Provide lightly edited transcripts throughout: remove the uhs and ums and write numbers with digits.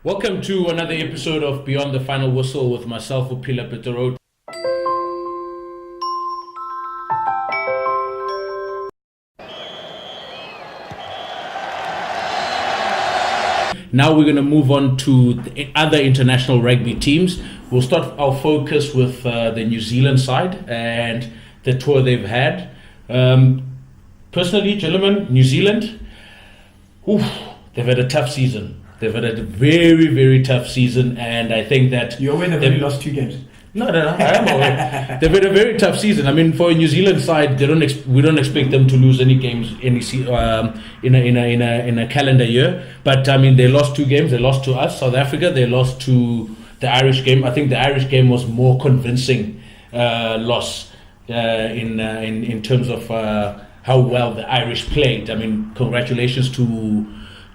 Welcome to another episode of Beyond the Final Whistle with myself, Upila Petero. Now we're going to move on to the other international rugby teams. We'll start our focus with the New Zealand side and the tour they've had. Personally, gentlemen, New Zealand, they've had a tough season. They've had a very, very tough season, and I think that... You're aware they've only lost 2 games? No, I am aware. They've had a very tough season. I mean, for a New Zealand side, we don't expect them to lose any games in a calendar year. But I mean, they lost 2 games. They lost to us, South Africa. They lost to the Irish game. I think the Irish game was more convincing loss in terms of how well the Irish played. I mean, congratulations to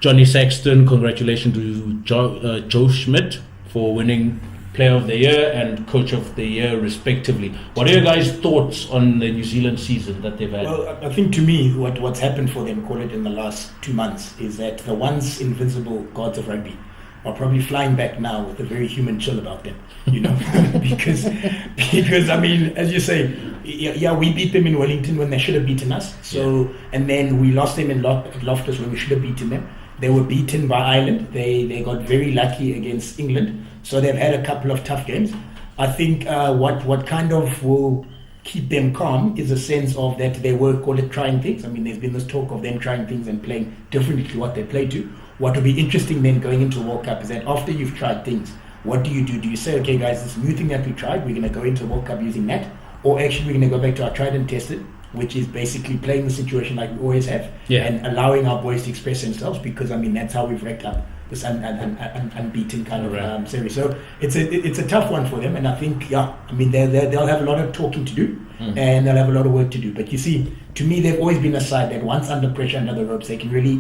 Johnny Sexton. Congratulations to Joe Schmidt for winning Player of the Year and Coach of the Year, respectively. What are your guys' thoughts on the New Zealand season that they've had? Well, I think to me, what's happened for them, call it in the last 2 months, is that the once invincible gods of rugby are probably flying back now with a very human chill about them, because I mean, as you say, yeah, we beat them in Wellington when they should have beaten us. So, and then we lost them in Loftus when we should have beaten them. They were beaten by Ireland. They got very lucky against England. So they've had a couple of tough games. I think what kind of will keep them calm is a sense of that they were, call it, trying things. I mean, there's been this talk of them trying things and playing differently to what they play to. What will be interesting then going into World Cup is that after you've tried things, what do? Do you say, okay, guys, this new thing that we tried, we're going to go into World Cup using that? Or actually we're going to go back to our tried and tested, which is basically playing the situation like we always have, and allowing our boys to express themselves, because, I mean, that's how we've racked up this unbeaten kind of series. So it's a tough one for them, and I think, I mean, they'll have a lot of talking to do, and they'll have a lot of work to do. But you see, to me, they've always been a side that once under pressure, under the ropes, they can really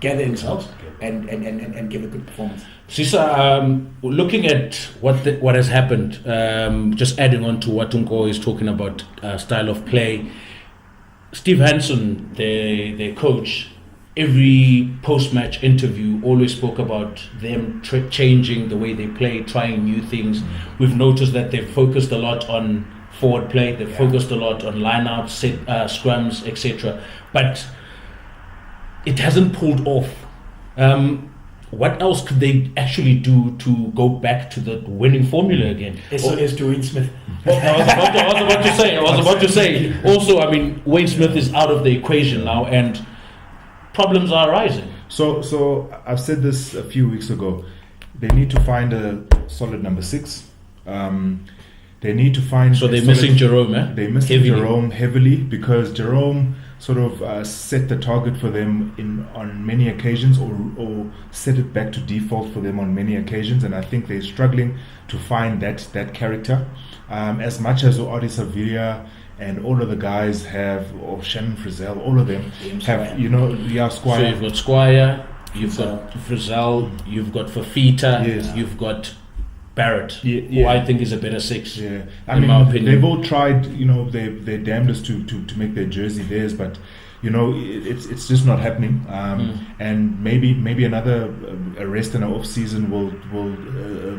gather themselves and give a good performance. Sisa, looking at what has happened, just adding on to what Tunko is talking about, style of play, Steve Hansen, their coach, every post-match interview always spoke about them changing the way they play, trying new things. We've noticed that they've focused a lot on forward play, they've focused a lot on line-outs, scrums, etc. But it hasn't pulled off. What else could they actually do to go back to the winning formula again? SOS to Wayne Smith. I was about to say. Also, I mean, Wayne Smith is out of the equation now, and problems are arising. So I've said this a few weeks ago. They need to find a solid number 6. They need to find. So they're missing Jerome. They're missing Jerome heavily, because Jerome sort of set the target for them on many occasions, or set it back to default for them on many occasions, and I think they're struggling to find that character. As much as Adi Saviria and all of the guys have, or Shannon Frizzell, all of them have, Squire. So you've got Squire, you've got Frizzell, you've got Fafita, you've got Barrett, who I think is a better 6. Yeah, my opinion. They've all tried, their damnedest to make their jersey theirs, but it's just not happening. And maybe another arrest in the off season will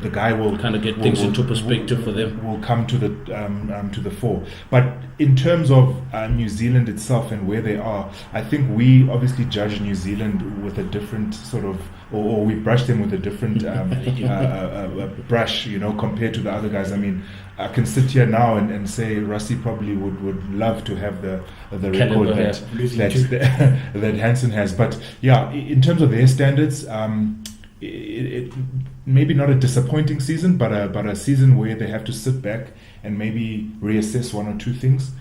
the guy will kind of get things into perspective for them. Will come to the fore. But in terms of New Zealand itself and where they are, I think we obviously judge New Zealand with a different sort of, or we brush them with a different brush, compared to the other guys. I mean, I can sit here now and say Rassie probably would love to have the record that Hansen has. But yeah, in terms of their standards, it maybe not a disappointing season, but a season where they have to sit back and maybe reassess 1 or 2 things.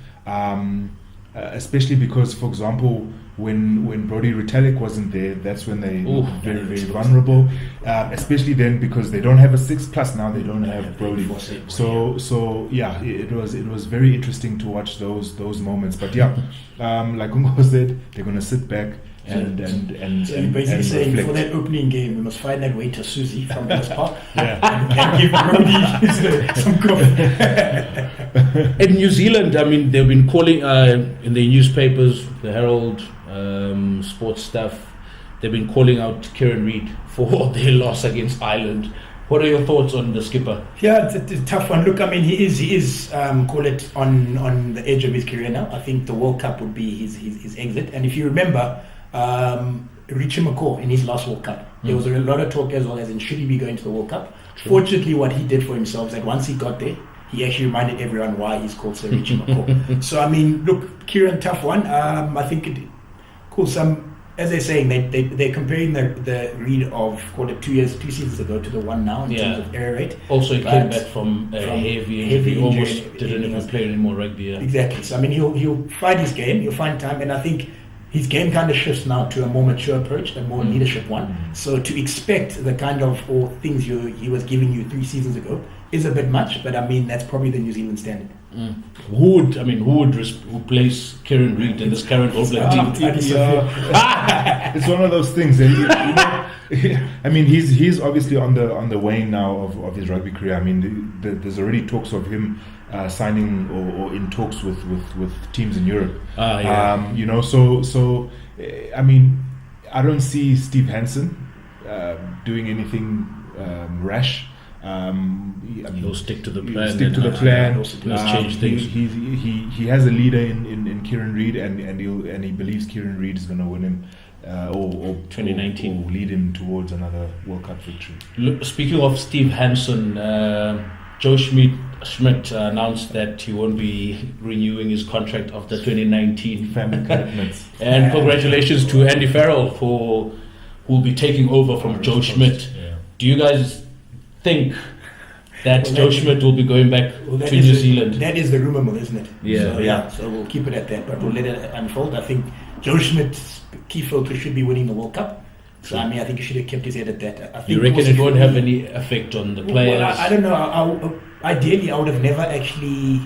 Especially because, for example, when Brodie Retallick wasn't there, that's when they were very, very vulnerable. Especially then, because they don't have a 6, plus now they don't have Brodie. So yeah, it was very interesting to watch those moments. But yeah, like Ungo said, they're going to sit back and basically saying reflect. For that opening game, we must find that way to Susie from this part and give Brodie some coffee. In New Zealand, I mean, they've been calling in the newspapers, the Herald, sports stuff, they've been calling out Kieran Reid for their loss against Ireland. What are your thoughts on the skipper? Yeah, it's a tough one. Look, I mean, he is call it on the edge of his career now. I think the World Cup would be his exit. And if you remember, Richie McCaw in his last World Cup, there was a lot of talk as well as in should he be going to the World Cup. True. Fortunately, what he did for himself is that once he got there, he actually reminded everyone why he's called Sir Richie McCaw. So, I mean, look, Kieran, tough one. I think it caused some. As they're saying, they're comparing the Reid of, call it 2 seasons ago to the one now in terms of error rate. Also, he came back from a heavy injury, almost didn't even play any more rugby. Yeah. Exactly. So, I mean, he'll find his game, he'll find time, and I think his game kind of shifts now to a more mature approach, a more leadership one. So to expect the kind of things he was giving you 3 seasons ago is a bit much, but I mean, that's probably the New Zealand standard. Who would replace Kieran Reid in this current All Black team? It's one of those things. I mean, he's obviously on the wane now of his rugby career. I mean, there's already talks of him signing or in talks with teams in Europe. You know, so I mean, I don't see Steve Hansen doing anything rash. He'll stick to the plan. Stick to the plan. Let's change things. He has a leader in Kieran Reid, and he believes Kieran Reid is going to win him or 2019 or lead him towards another World Cup victory. Look, speaking of Steve Hansen, Joe Schmidt announced that he won't be renewing his contract after 2019. Family commitments. And congratulations to Andy Farrell who will be taking over from Joe Schmidt. Yeah. Do you guys think that Joe Schmidt will be going back to New Zealand? That is the rumour mill, isn't it? Yeah. So we'll keep it at that, but we'll let it unfold. I think Joe Schmidt's key focus should be winning the World Cup. So I mean, I think he should have kept his head at that. I think you reckon it won't have any effect on the players? Well, I don't know. Ideally, I would have never actually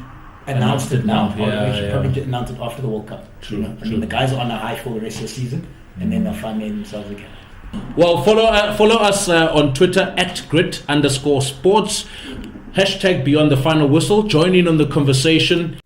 announced it now. I should probably announce it after the World Cup. True. You know? I mean, the guys are on a high for the rest of the season, and then they'll find themselves again. Well, follow us on Twitter @grit_sports. #Beyond the Final Whistle. Join in on the conversation.